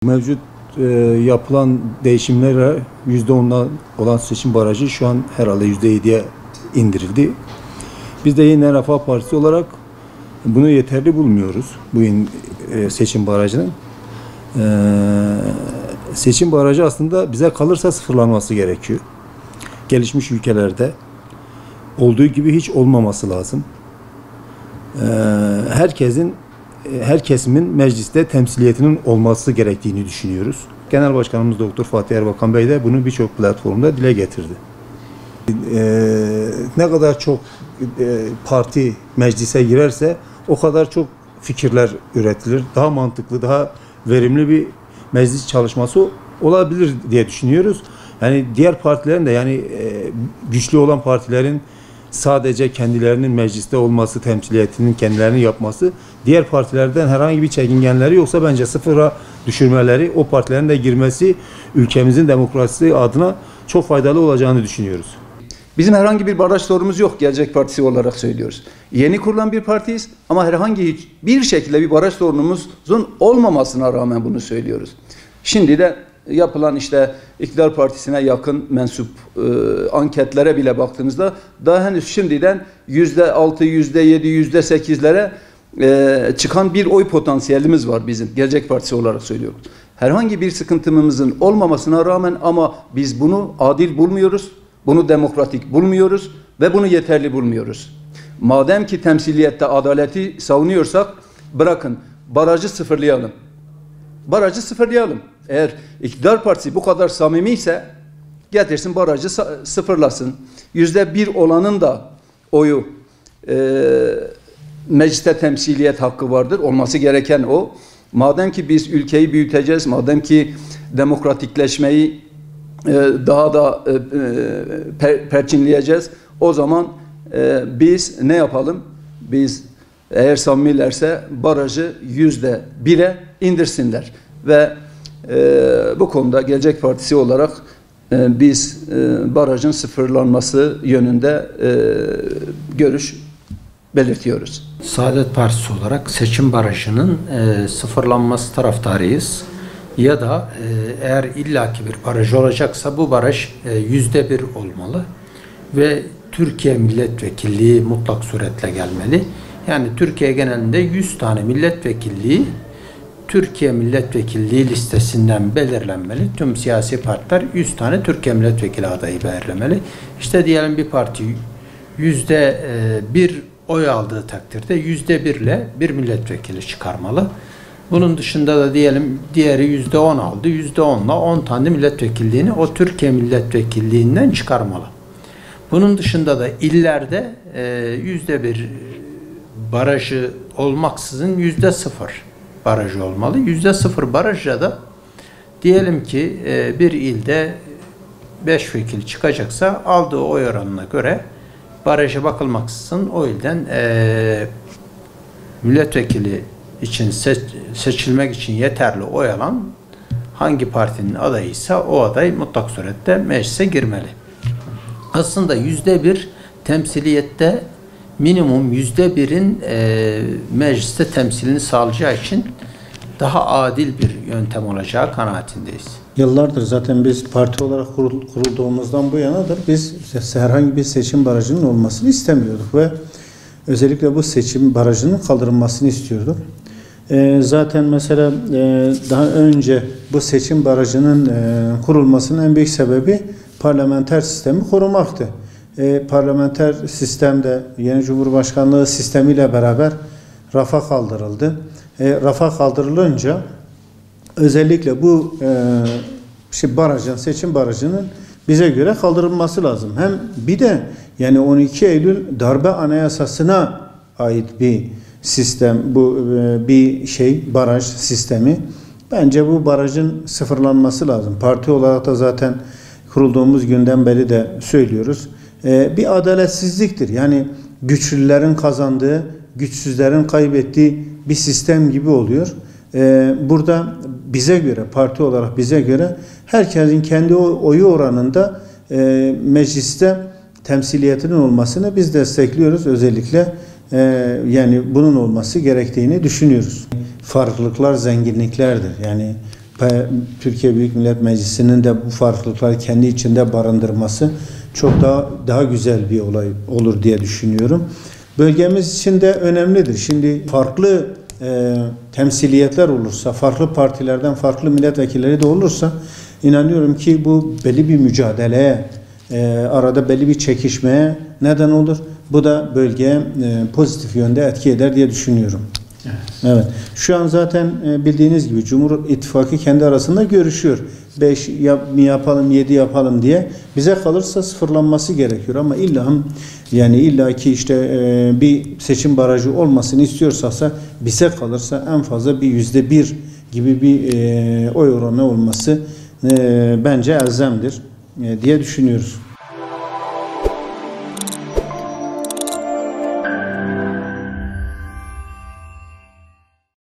Mevcut yapılan değişimlere %10'dan olan seçim barajı şu an herhalde %7'ye indirildi. Biz de Yeniden Refah Partisi olarak bunu yeterli bulmuyoruz. Bu seçim barajının. Seçim barajı aslında bize kalırsa sıfırlanması gerekiyor. Gelişmiş ülkelerde olduğu gibi hiç olmaması lazım. Her kesimin mecliste temsiliyetinin olması gerektiğini düşünüyoruz. Genel Başkanımız Doktor Fatih Erbakan Bey de bunu birçok platformda dile getirdi. Ne kadar çok parti meclise girerse o kadar çok fikirler üretilir. Daha mantıklı, daha verimli bir meclis çalışması olabilir diye düşünüyoruz. Yani diğer partilerin de güçlü olan partilerin sadece kendilerinin mecliste olması, temsiliyetinin kendilerinin yapması, diğer partilerden herhangi bir çekingenleri yoksa bence sıfıra düşürmeleri, o partilerin de girmesi ülkemizin demokrasisi adına çok faydalı olacağını düşünüyoruz. Bizim herhangi bir baraj sorunumuz yok, Gelecek Partisi olarak söylüyoruz. Yeni kurulan bir partiyiz ama herhangi bir şekilde bir baraj sorunumuzun olmamasına rağmen bunu söylüyoruz. Şimdi de yapılan iktidar partisine yakın mensup anketlere bile baktığımızda daha henüz şimdiden %6, %7, %8'lere çıkan bir oy potansiyelimiz var bizim Gelecek Partisi olarak söylüyoruz. Herhangi bir sıkıntımızın olmamasına rağmen ama biz bunu adil bulmuyoruz, bunu demokratik bulmuyoruz ve bunu yeterli bulmuyoruz. Madem ki temsiliyette adaleti savunuyorsak bırakın barajı sıfırlayalım. Barajı sıfırlayalım. Eğer iktidar partisi bu kadar samimi ise getirsin barajı sıfırlasın. %1 olanın da oyu mecliste temsiliyet hakkı vardır. Olması gereken o. Madem ki biz ülkeyi büyüteceğiz, madem ki demokratikleşmeyi daha da perçinleyeceğiz, o zaman biz ne yapalım? Biz eğer samimilerse barajı %1'e indirsinler ve bu konuda Gelecek Partisi olarak biz barajın sıfırlanması yönünde görüş belirtiyoruz. Saadet Partisi olarak seçim barajının sıfırlanması taraftarıyız. Ya da eğer illaki bir baraj olacaksa bu baraj %1 olmalı ve Türkiye milletvekilliği mutlak suretle gelmeli. Yani Türkiye genelinde 100 tane milletvekilliği Türkiye milletvekilliği listesinden belirlenmeli. Tüm siyasi partiler 100 tane Türkiye milletvekili adayı belirlemeli. İşte diyelim bir parti %1 oy aldığı takdirde %1 ile bir milletvekili çıkarmalı. Bunun dışında da diyelim diğeri %10 aldı. %10 ile 10 tane milletvekilliğini o Türkiye milletvekilliğinden çıkarmalı. Bunun dışında da illerde %1 barajı olmaksızın %0 barajı olmalı. %0 barajla da diyelim ki bir ilde 5 vekil çıkacaksa aldığı oy oranına göre baraja bakılmaksızın o ilden milletvekili için seçilmek için yeterli oy alan hangi partinin adayıysa o aday mutlak surette meclise girmeli. Aslında %1 temsiliyette minimum %1'in mecliste temsilini sağlayacağı için daha adil bir yöntem olacağı kanaatindeyiz. Yıllardır zaten biz parti olarak kurulduğumuzdan bu yanadır biz herhangi bir seçim barajının olmasını istemiyorduk ve özellikle bu seçim barajının kaldırılmasını istiyorduk. Zaten mesela daha önce bu seçim barajının kurulmasının en büyük sebebi parlamenter sistemi korumaktı. Parlamenter sistemde yeni Cumhurbaşkanlığı sistemiyle beraber rafa kaldırıldı. Rafa kaldırılınca özellikle bu seçim barajının bize göre kaldırılması lazım. Hem bir de 12 Eylül darbe anayasasına ait bir sistem, bu baraj sistemi. Bence bu barajın sıfırlanması lazım. Parti olarak da zaten kurulduğumuz günden beri de söylüyoruz. Bir adaletsizliktir. Yani güçlülerin kazandığı, güçsüzlerin kaybettiği bir sistem gibi oluyor. Burada bize göre, parti olarak bize göre herkesin kendi oyu oranında mecliste temsiliyetinin olmasını biz destekliyoruz. Özellikle bunun olması gerektiğini düşünüyoruz. Farklılıklar zenginliklerdir. Yani Türkiye Büyük Millet Meclisi'nin de bu farklılıkları kendi içinde barındırması çok daha güzel bir olay olur diye düşünüyorum. Bölgemiz için de önemlidir. Şimdi farklı temsiliyetler olursa, farklı partilerden farklı milletvekilleri de olursa inanıyorum ki bu belli bir mücadeleye, arada belli bir çekişmeye neden olur. Bu da bölgeye pozitif yönde etki eder diye düşünüyorum. Evet. Evet. Şu an zaten bildiğiniz gibi Cumhur İttifakı kendi arasında görüşüyor. 5 mi yapalım, 7 yapalım diye. Bize kalırsa sıfırlanması gerekiyor ama illaki işte bir seçim barajı olmasını istiyorsa bize kalırsa en fazla bir %1 gibi bir oy oranı olması bence elzemdir diye düşünüyoruz.